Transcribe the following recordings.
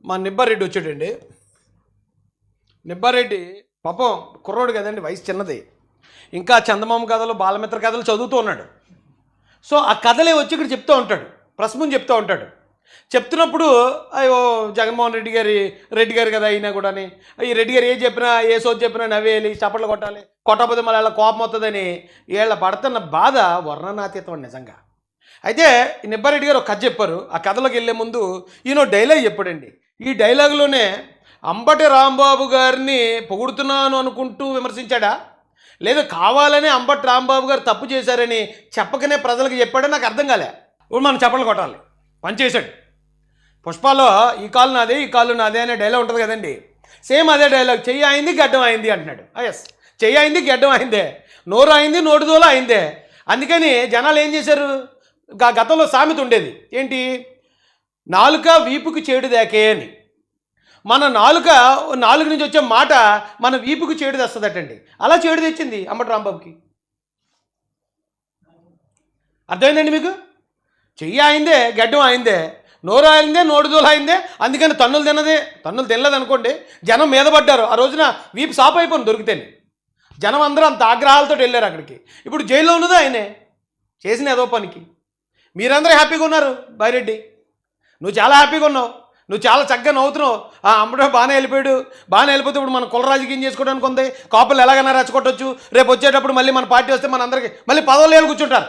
మా నిబ్బారెడ్డి వచ్చాడండి. నిబ్బారెడ్డి పాపం కుర్రోడు కదండి, వయసు చిన్నది. ఇంకా చందమామ కథలు, బాలమిత్ర కథలు చదువుతూ ఉన్నాడు. సో ఆ కథలే వచ్చి ఇక్కడ చెప్తూ ఉంటాడు, ప్రశ్న చెప్తూ ఉంటాడు. చెప్తున్నప్పుడు అయ్యో జగన్మోహన్ రెడ్డి గారు కదా అయినా కూడా, ఈ రెడ్డి గారు ఏ చెప్పినా, ఏ సోది చెప్పినా నవ్వేయాలి, చప్పట్లు కొట్టాలి, కొట్టకపోతే మళ్ళీ వాళ్ళ కోపం వస్తుందని వీళ్ళ పడుతున్న బాధ వర్ణనాతీతం నిజంగా. అయితే ఈ నిబ్బారెడ్డి గారు ఒక కథ చెప్పారు. ఆ కథలోకి వెళ్ళే ముందు ఈయన డైలాగ్ చెప్పాడండి. ఈ డైలాగులోనే అంబటి రాంబాబు గారిని పొగుడుతున్నాను అనుకుంటూ విమర్శించాడా, లేదా కావాలని అంబటి రాంబాబు గారు తప్పు చేశారని చెప్పకనే ప్రజలకు చెప్పాడో నాకు అర్థం కాలే. ఇప్పుడు మనం చప్పట్లు కొట్టాలి, పనిచేశాడు. పుష్పాలో ఈ కాలు నాదే, ఈ కాలు నాదే అనే డైలాగ్ ఉంటుంది కదండి, సేమ్ అదే డైలాగ్. చెయ్యి అయింది గడ్డం అయింది అంటున్నాడు. ఎస్, చెయ్యి అయింది గడ్డం అయిందే, నోరు అయింది నోటిదోల అయిందే. అందుకని జనాలు ఏం చేశారు, గతంలో సామెత ఉండేది ఏంటి, నాలుక వీపుకు చేడు దాకే అని. మన నాలుగు నుంచి వచ్చే మాట మన వీపుకు చేడు తెస్తుందటండి. అలా చేడు తెచ్చింది అంబటి రాంబాబుకి. అర్థమైందండి మీకు? చెయ్యి అయిందే గడ్డం అయిందే, నోరు అయిందే నోటిదోల అయిందే. అందుకని తన్నులు తినలేదు అనుకోండి, జనం మీద పడ్డారు. ఆ రోజున వీపు సాపు అయిపోయింది దొరికితేనే. జనం అందరూ అంత ఆగ్రహాలతో వెళ్ళారు అక్కడికి. ఇప్పుడు జైల్లో ఉన్నదో ఆయనే చేసిన ఏదో పనికి. మీరందరూ హ్యాపీగా ఉన్నారు. బైరెడ్డి నువ్వు చాలా హ్యాపీగా ఉన్నావు, నువ్వు చాలా చక్కగా నవ్వుతున్నావు. అంబటి బాగానే వెళ్ళిపోతే ఇప్పుడు మన కుల రాజకీయం చేసుకోవడానికి ఉంది. కాపులు ఎలాగైనా రెచ్చగొట్టొచ్చు. రేపు వచ్చేటప్పుడు మళ్ళీ మన పార్టీ వస్తే మన అందరికీ మళ్ళీ పదవులు ఏళ్ళు కూర్చుంటారు.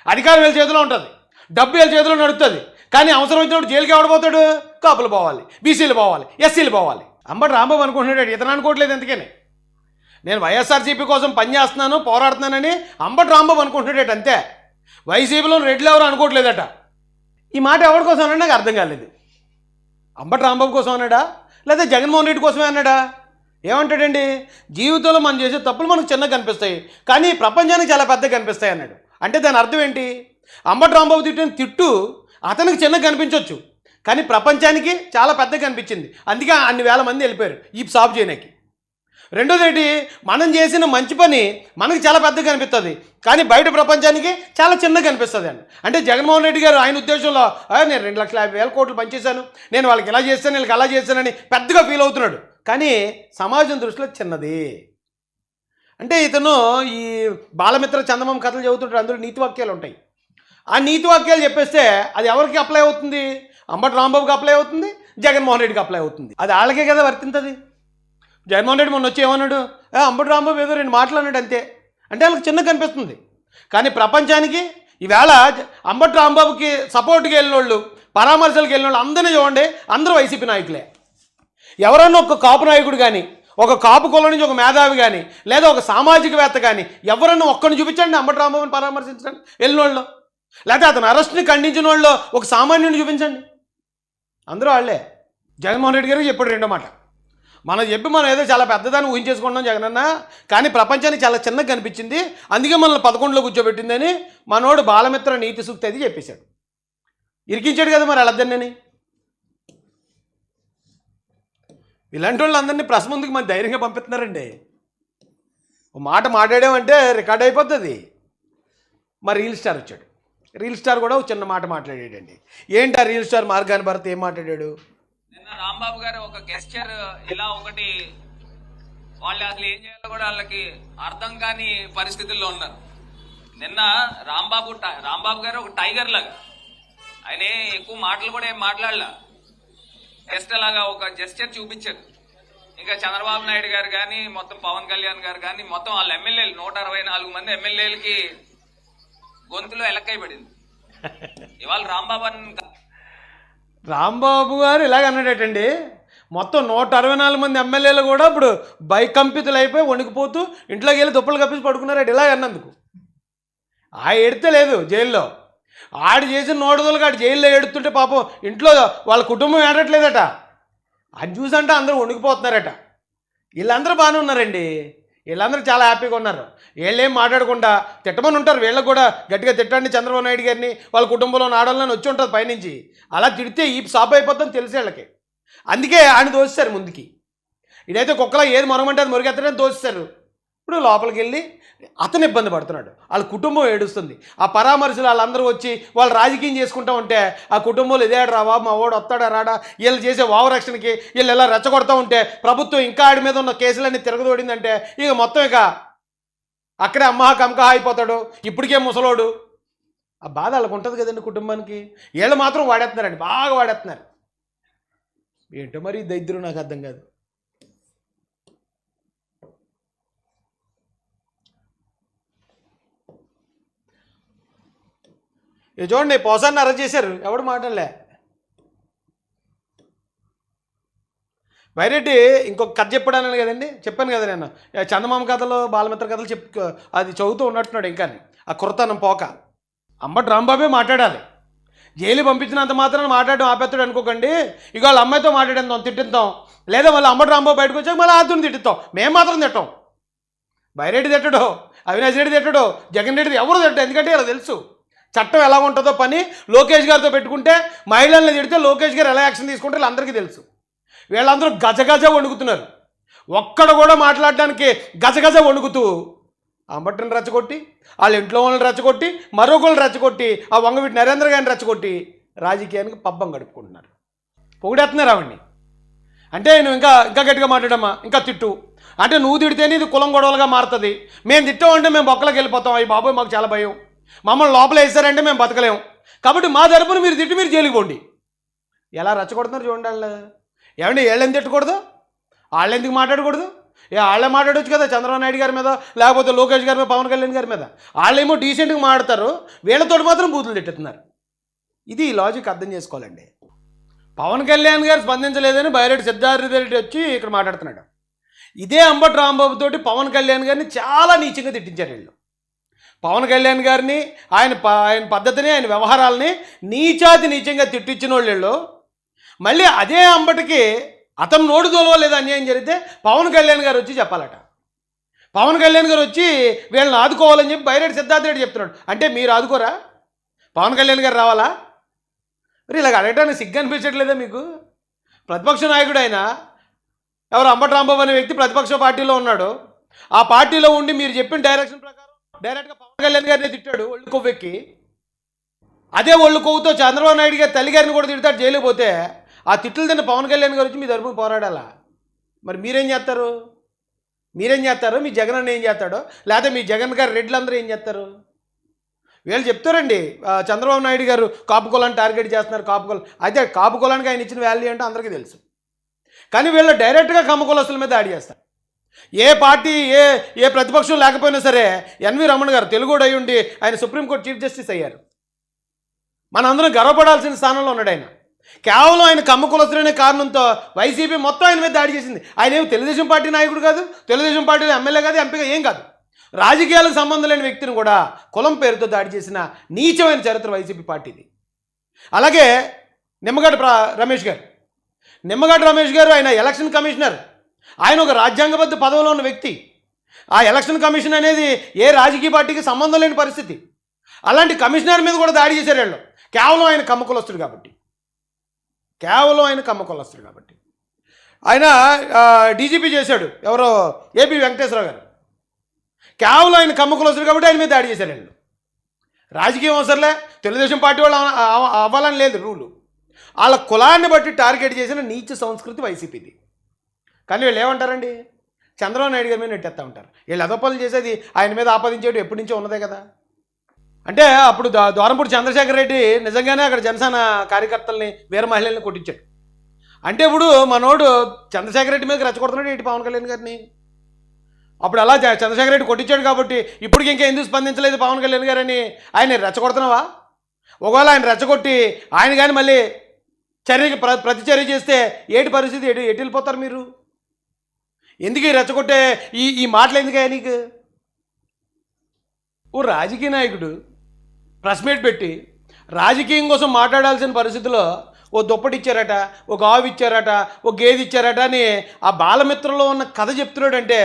అధికారం వీళ్ళ చేతిలో ఉంటుంది, డబ్బు వీళ్ళ చేతిలో నడుస్తుంది. కానీ అవసరం వచ్చినప్పుడు జైలుకి ఎవడపోతాడు? కాపులు పోవాలి, బీసీలు పోవాలి, ఎస్సీలు పోవాలి. అంబటి రాంబాబు అనుకుంటున్నాడు, ఇతను అనుకోవట్లేదు. ఎందుకని నేను వైఎస్ఆర్సీపీ కోసం పనిచేస్తున్నాను, పోరాడుతున్నానని అంబటి రాంబాబు అనుకుంటున్నాడట అంతే. వైసీపీలో రెడ్లు ఎవరు అనుకోవట్లేదట. ఈ మాట ఎవరి కోసం అన్నాడు నాకు అర్థం కాలేదు. అంబటి రాంబాబు కోసం అన్నాడా, లేదా జగన్మోహన్ రెడ్డి కోసమే అన్నాడా? ఏమంటాడండి, జీవితంలో మనం చేసే తప్పులు మనకు చిన్నగా కనిపిస్తాయి, కానీ ప్రపంచానికి చాలా పెద్దగా కనిపిస్తాయి అన్నాడు. అంటే దాని అర్థం ఏంటి, అంబటి రాంబాబు తిట్టిన తిట్టు అతనికి చిన్నగా కనిపించవచ్చు, కానీ ప్రపంచానికి చాలా పెద్దగా కనిపించింది. అందుకే అన్ని వేల మంది వెళ్ళిపోయారు ఈ సాగు చేయడానికి. రెండోది ఏంటి, మనం చేసిన మంచి పని మనకి చాలా పెద్దగా కనిపిస్తుంది, కానీ బయట ప్రపంచానికి చాలా చిన్నగా కనిపిస్తుంది అండి. అంటే జగన్మోహన్ రెడ్డి గారు ఆయన ఉద్దేశంలో నేను 2,50,000 కోట్లు పనిచేశాను, నేను వాళ్ళకి ఇలా చేస్తాను వీళ్ళకి అలా చేస్తానని పెద్దగా ఫీల్ అవుతున్నాడు, కానీ సమాజం దృష్టిలో చిన్నది. అంటే ఇతను ఈ బాలమిత్ర చందమామ కథలు చదువుతుంటాడు, అందులో నీతి వాక్యాలు ఉంటాయి. ఆ నీతి వాక్యాలు చెప్పేస్తే అది ఎవరికి అప్లై అవుతుంది? అంబటి రాంబాబుకి అప్లై అవుతుంది, జగన్మోహన్ రెడ్డికి అప్లై అవుతుంది. అది వాళ్ళకే కదా వర్తింతుంది. జగన్మోహన్ రెడ్డి మొన్న వచ్చి ఏమన్నాడు, అంబటి రాంబాబు ఏదో 2 మాట్లాడినాడు అంతే. అంటే వాళ్ళకి చిన్న కనిపిస్తుంది, కానీ ప్రపంచానికి ఈవేళ అంబటి రాంబాబుకి సపోర్ట్కి వెళ్ళిన వాళ్ళు, పరామర్శలకు వెళ్ళిన వాళ్ళు అందరినీ చూడండి, అందరూ వైసీపీ నాయకులే. ఎవరన్నా ఒక కాపు నాయకుడు కానీ, ఒక కాపు కులం నుంచి ఒక మేధావి కానీ, లేదా ఒక సామాజికవేత్త కానీ ఎవరన్నా ఒక్కరిని చూపించండి అంబటి రాంబాబుని పరామర్శించండి వెళ్ళిన వాళ్ళు, లేకపోతే అతను అరెస్ట్ని ఖండించిన వాళ్ళు ఒక సామాన్యుడిని చూపించండి, అందరూ వాళ్ళే. జగన్మోహన్ రెడ్డి గారికి చెప్పాడు రెండో మాట, మనం ఏదో చాలా పెద్దదాన్ని ఊహించేసుకుంటాం జగనన్న, కానీ ప్రపంచానికి చాలా చిన్నగా కనిపించింది, అందుకే మనల్ని 11లో కూర్చోబెట్టిందని మనోడు బాలమిత్ర నీతి సూక్తి అది చెప్పేశాడు. ఇరికించాడు కదా మరి వాళ్ళందరినీ. ఇలాంటి వాళ్ళందరినీ ప్రెస్ ముందుకు మరి ధైర్యంగా పంపిస్తున్నారండి. ఓ మాట మాట్లాడామంటే రికార్డ్ అయిపోతుంది. మరి రీల్ స్టార్ వచ్చాడు. రీల్ స్టార్ కూడా ఒక చిన్న మాట మాట్లాడాడండి. ఏంటి ఆ రీల్ స్టార్ మార్గాన్ని భరత్ ఏం మాట్లాడాడు? రాంబాబు గారు ఒక గెస్చర్ ఇలా ఒకటి, వాళ్ళు అసలు ఏం చేయాలో కూడా వాళ్ళకి అర్థం కాని పరిస్థితుల్లో ఉన్నారు. నిన్న రాంబాబు గారు ఒక టైగర్ లాగా, ఆయన ఎక్కువ మాటలు కూడా ఏం మాట్లాడలా, జస్ట్ అలాగా ఒక జెస్చర్ చూపించారు. ఇంకా చంద్రబాబు నాయుడు గారు కానీ, మొత్తం పవన్ కళ్యాణ్ గారు కానీ, మొత్తం వాళ్ళ ఎమ్మెల్యేలు 164 మంది ఎమ్మెల్యేలకి గొంతులో ఎలక్కై పడింది. ఇవాళ రాంబాబు గారు ఇలాగ అన్నాడటండి, మొత్తం 164 మంది ఎమ్మెల్యేలు కూడా ఇప్పుడు భయకంపితులు అయిపోయి వణికిపోతూ ఇంట్లోకి వెళ్ళి దుప్పలు కప్పేసి పడుకున్నారట ఇలాగ అన్నందుకు. ఎడితే లేదు జైల్లో, ఆడు చేసిన నోడుదలకు ఆడు జైల్లో ఏడుతుంటే పాపం ఇంట్లో వాళ్ళ కుటుంబం ఏడట్లేదట. అది చూసంటే అందరూ వణికిపోతున్నారట. వీళ్ళందరూ బాగానే ఉన్నారండి, వీళ్ళందరూ చాలా హ్యాపీగా ఉన్నారు. వీళ్ళేం మాట్లాడకుండా తిట్టమని ఉంటారు, వీళ్ళకి కూడా గట్టిగా తిట్టండి చంద్రబాబు నాయుడు గారిని, వాళ్ళ కుటుంబంలో ఆడాలని వచ్చి ఉంటుంది పైనుంచి. అలా తిడితే ఈ సాప్ అయిపోతుందని తెలిసి వీళ్ళకి, అందుకే ఆయన దోస్తారు ముందుకి. ఇదైతే కుక్కలా ఏది మొరగమంటే అది మొరిగెత్తడని దోస్తారు. ఇప్పుడు లోపలికి వెళ్ళి అతను ఇబ్బంది పడుతున్నాడు, వాళ్ళ కుటుంబం ఏడుస్తుంది. ఆ పరామర్శలు వాళ్ళందరూ వచ్చి వాళ్ళు రాజకీయం చేసుకుంటూ ఉంటే ఆ కుటుంబంలో ఇదేడు రావా, మా వాడు వస్తాడా రాడా, వీళ్ళు చేసే వావరక్షణకి వీళ్ళు ఎలా రెచ్చగొడతా ఉంటే ప్రభుత్వం ఇంకా ఆడి మీద ఉన్న కేసులన్నీ తిరగదోడిందంటే ఇక మొత్తం ఇక అక్కడే అమ్మహా కమకహా అయిపోతాడు. ఇప్పటికే ముసలోడు. ఆ బాధ వాళ్ళకు ఉంటుంది కదండి కుటుంబానికి. వీళ్ళు మాత్రం వాడేస్తున్నారండి, బాగా వాడేస్తున్నారు. ఏంటో మరి దరిద్రం నాకు అర్థం కాదు. ఇది చూడండి, పోసాన్ని అరెస్ట్ చేశారు, ఎవడు మాటలే. వైరెడ్డి ఇంకొక కథ చెప్పడాను కదండి, చెప్పాను కదా నేను, చందమామ కథలు బాలమిత్ర కథలు అది చదువుతూ ఉన్నట్టున్నాడు. ఇంకా ఆ కుర్రతనం పోక అంబటి రాంబాబే మాట్లాడాలి. జైలు పంపించినంత మాత్రం మాట్లాడడం ఆపేస్తాడు అనుకోకండి. ఇక వాళ్ళ అమ్మాయితో మాట్లాడేద్దాం, తిట్టిద్దాం. లేదా మళ్ళీ అంబటి రాంబాబు బయటకు వచ్చాక మళ్ళీ ఆతుని తిట్టిస్తాం. మేము మాత్రం తిట్టాం. వైరెడ్డి తిట్టడు, అవినాష్ రెడ్డి తిట్టడు, జగన్ రెడ్డి ఎవరు తిట్టడు. ఎందుకంటే ఇలా తెలుసు చట్టం ఎలా ఉంటుందో. పని లోకేష్ గారితో పెట్టుకుంటే మహిళల్ని తిడితే లోకేష్ గారు ఎలా యాక్షన్ తీసుకుంటే వీళ్ళందరికీ తెలుసు. వీళ్ళందరూ గజగజ వణుకుతున్నారు. ఒక్కడ కూడా మాట్లాడడానికి గజగజ వణుకుతూ అంబటిని రెచ్చగొట్టి, వాళ్ళ ఇంట్లో వాళ్ళని రెచ్చగొట్టి, మరొకళ్ళని రెచ్చగొట్టి, ఆ వంగవీటి నరేంద్ర గారిని రెచ్చగొట్టి రాజకీయానికి పబ్బం గడుపుకుంటున్నారు. పొగిడేస్తున్నారు ఆవిడ్ని. అంటే నువ్వు ఇంకా ఇంకా గట్టిగా మాట్లాడమ్మా, ఇంకా తిట్టు అంటే నువ్వు తిడితేనే ఇది కులం గొడవలుగా మారుతుంది. మేము తిట్టామంటే మేము బొక్కలోకి వెళ్ళిపోతాం. అయ్యి బాబోయ్ మాకు చాలా భయం, మమ్మల్ని లోపల వేస్తారంటే మేము బతకలేము. కాబట్టి మా తరపున మీరు తిట్టి మీరు జైలుకి పోండి. ఎలా రెచ్చగొడుతున్నారు చూడండి వాళ్ళు. ఏమండి వీళ్ళని తిట్టకూడదు, వాళ్ళు ఎందుకు మాట్లాడకూడదు? వాళ్ళే మాట్లాడవచ్చు కదా చంద్రబాబు నాయుడు గారి మీద, లేకపోతే లోకేష్ గారి మీద, పవన్ కళ్యాణ్ గారి మీద. వాళ్ళేమో డీసెంట్గా మాట్లాడతారు, వీళ్ళతో మాత్రం బూతులు తిట్టుతున్నారు. ఇది లాజిక్ అర్థం చేసుకోవాలండి. పవన్ కళ్యాణ్ గారు స్పందించలేదని బైరెడ్డి సిద్ధార్థరెడ్డి వచ్చి ఇక్కడ మాట్లాడుతున్నాడు. ఇదే అంబటి రాంబాబు తోటి పవన్ కళ్యాణ్ గారిని చాలా నీచంగా తిట్టించారు వీళ్ళు. పవన్ కళ్యాణ్ గారిని ఆయన పద్ధతిని, ఆయన వ్యవహారాలని నీచంగా తిట్టించిన వాళ్ళు మళ్ళీ అదే అంబటికి అతను నోటు దోలవలేదు అన్యాయం జరిగితే పవన్ కళ్యాణ్ గారు వచ్చి చెప్పాలట. పవన్ కళ్యాణ్ గారు వచ్చి వీళ్ళని ఆదుకోవాలని చెప్పి బైరెడ్డి సిద్ధార్థరెడ్డి చెప్తున్నాడు. అంటే మీరు ఆదుకోరా? పవన్ కళ్యాణ్ గారు రావాలా? మరి ఇలాగ అడగడానికి సిగ్గు అనిపించట్లేదా మీకు? ప్రతిపక్ష నాయకుడు ఆయన ఎవరు, అంబటి రాంబాబు అనే వ్యక్తి ప్రతిపక్ష పార్టీలో ఉన్నాడు. ఆ పార్టీలో ఉండి మీరు చెప్పిన డైరెక్షన్ ప్రకారం డైరెక్ట్గా పవన్ కళ్యాణ్ గారిని తిట్టాడు ఒళ్ళు కొవ్వెక్కి. అదే ఒళ్ళు కొవ్వుతో చంద్రబాబు నాయుడు గారి తల్లి గారిని కూడా తిడతాడు జైలుకి పోతే. ఆ తిట్లు తిన్న పవన్ కళ్యాణ్ గారు వచ్చి మీ తరపున పోరాడాలా? మరి మీరేం చేస్తారు? మీ జగన్ అన్న ఏం చేస్తాడో, లేకపోతే మీ జగన్ గారు రెడ్లందరూ ఏం చేస్తారు? వీళ్ళు చెప్తారండి చంద్రబాబు నాయుడు గారు కాపు కులాన్ని టార్గెట్ చేస్తున్నారు. కాపు కులం అయితే కాపు కులానికి ఆయన ఇచ్చిన వాల్యూ అంటే అందరికీ తెలుసు. కానీ వీళ్ళు డైరెక్ట్గా కమ్మ కులస్తుల మీద దాడి చేస్తారు. ఏ పార్టీ ఏ ప్రతిపక్షం లేకపోయినా సరే ఎన్వి రమణ గారు తెలుగుడు అయి ఉండి ఆయన సుప్రీంకోర్టు చీఫ్ జస్టిస్ అయ్యారు. మనందరం గర్వపడాల్సిన స్థానంలో ఉన్నాడు ఆయన. కేవలం ఆయన కమ్మ కులస్తులనే కారణంతో వైసీపీ మొత్తం ఆయన మీద దాడి చేసింది. ఆయన ఏమి తెలుగుదేశం పార్టీ నాయకుడు కాదు, తెలుగుదేశం పార్టీలో ఎమ్మెల్యే కాదు, ఎంపీగా ఏం కాదు. రాజకీయాలకు సంబంధం లేని వ్యక్తిని కూడా కులం పేరుతో దాడి చేసిన నీచమైన చరిత్ర వైసీపీ పార్టీది. అలాగే నిమ్మగడ్డ రమేష్ గారు ఆయన ఎలక్షన్ కమిషనర్. ఆయన ఒక రాజ్యాంగబద్ధ పదవిలో ఉన్న వ్యక్తి. ఆ ఎలక్షన్ కమిషన్ అనేది ఏ రాజకీయ పార్టీకి సంబంధం లేని పరిస్థితి. అలాంటి కమిషనర్ మీద కూడా దాడి చేశారు వీళ్ళు. కేవలం ఆయన కమ్మ కులస్తుడు కాబట్టి. ఆయన డీజీపీ చేశాడు ఎవరో ఏపీ వెంకటేశ్వరరావు గారు. కేవలం ఆయన కమ్మ కులస్తుడు కాబట్టి ఆయన మీద దాడి చేశారు వీళ్ళు. రాజకీయం అవసరంలే, తెలుగుదేశం పార్టీ వాళ్ళు అవ్వాలని లేదు రూలు. వాళ్ళ కులాన్ని బట్టి టార్గెట్ చేసిన నీచ సంస్కృతి వైసీపీది. కానీ వీళ్ళు ఏమంటారండి, చంద్రబాబు నాయుడు గారి మీద నెట్టేస్తూ ఉంటారు. వీళ్ళు అదోపలు చేసేది ఆయన మీద ఆపాదించేది ఎప్పటి నుంచో ఉన్నదే కదా. అంటే అప్పుడు దూరంపూడి చంద్రశేఖర్ రెడ్డి నిజంగానే అక్కడ జనసేన కార్యకర్తల్ని వేరే మహిళల్ని కొట్టించాడు. అంటే ఇప్పుడు మనోడు చంద్రశేఖర్ రెడ్డి మీద రెచ్చగొడుతున్నాడు ఏంటి పవన్ కళ్యాణ్ గారిని. అప్పుడు అలా చంద్రశేఖర్ రెడ్డి కొట్టించాడు కాబట్టి ఇప్పటికి ఇంకా ఎందుకు స్పందించలేదు పవన్ కళ్యాణ్ గారని ఆయన రెచ్చగొడుతున్నావా? ఒకవేళ ఆయన రెచ్చగొట్టి ఆయన కానీ మళ్ళీ చర్యకి ప్రతిచర్య చేస్తే ఏటి పరిస్థితి, ఎటు వెళ్ళిపోతారు మీరు? ఎందుకు రెచ్చగొట్టే ఈ మాటలు ఎందుకయ్యా నీకు? ఓ రాజకీయ నాయకుడు ప్రెస్ మీట్ పెట్టి రాజకీయం కోసం మాట్లాడాల్సిన పరిస్థితిలో ఓ దుప్పటి ఇచ్చారట, ఒక ఆవు ఇచ్చారట, ఒక గేదె ఇచ్చారట అని ఆ బాలమిత్రలో ఉన్న కథ చెప్తున్నాడంటే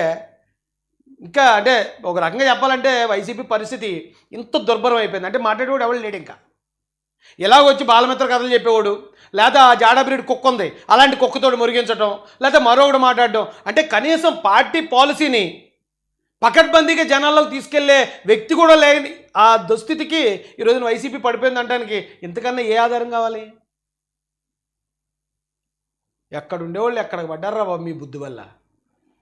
ఇంకా అంటే ఒక రకంగా చెప్పాలంటే వైసీపీ పరిస్థితి ఇంత దుర్భరం అయిపోయింది. అంటే మాట్లాడేవాడు ఎవరు లేడు. ఇంకా ఇలాగొచ్చి బాలమిత్ర కథలు చెప్పేవాడు, లేదా ఆ జాడా బ్రీడ్ కుక్క ఉంది అలాంటి కుక్కతోడు మురిగించడం, లేదా మరొకటి మాట్లాడడం. అంటే కనీసం పార్టీ పాలసీని పకడ్బందీగా జనాల్లోకి తీసుకెళ్లే వ్యక్తి కూడా లేని ఆ దుస్థితికి ఈరోజున వైసీపీ పడిపోయింది అనడానికి ఇంతకన్నా ఏ ఆధారం కావాలి? ఎక్కడ ఉండేవాళ్ళు ఎక్కడికి పడ్డారా బాబు మీ బుద్ధి వల్ల?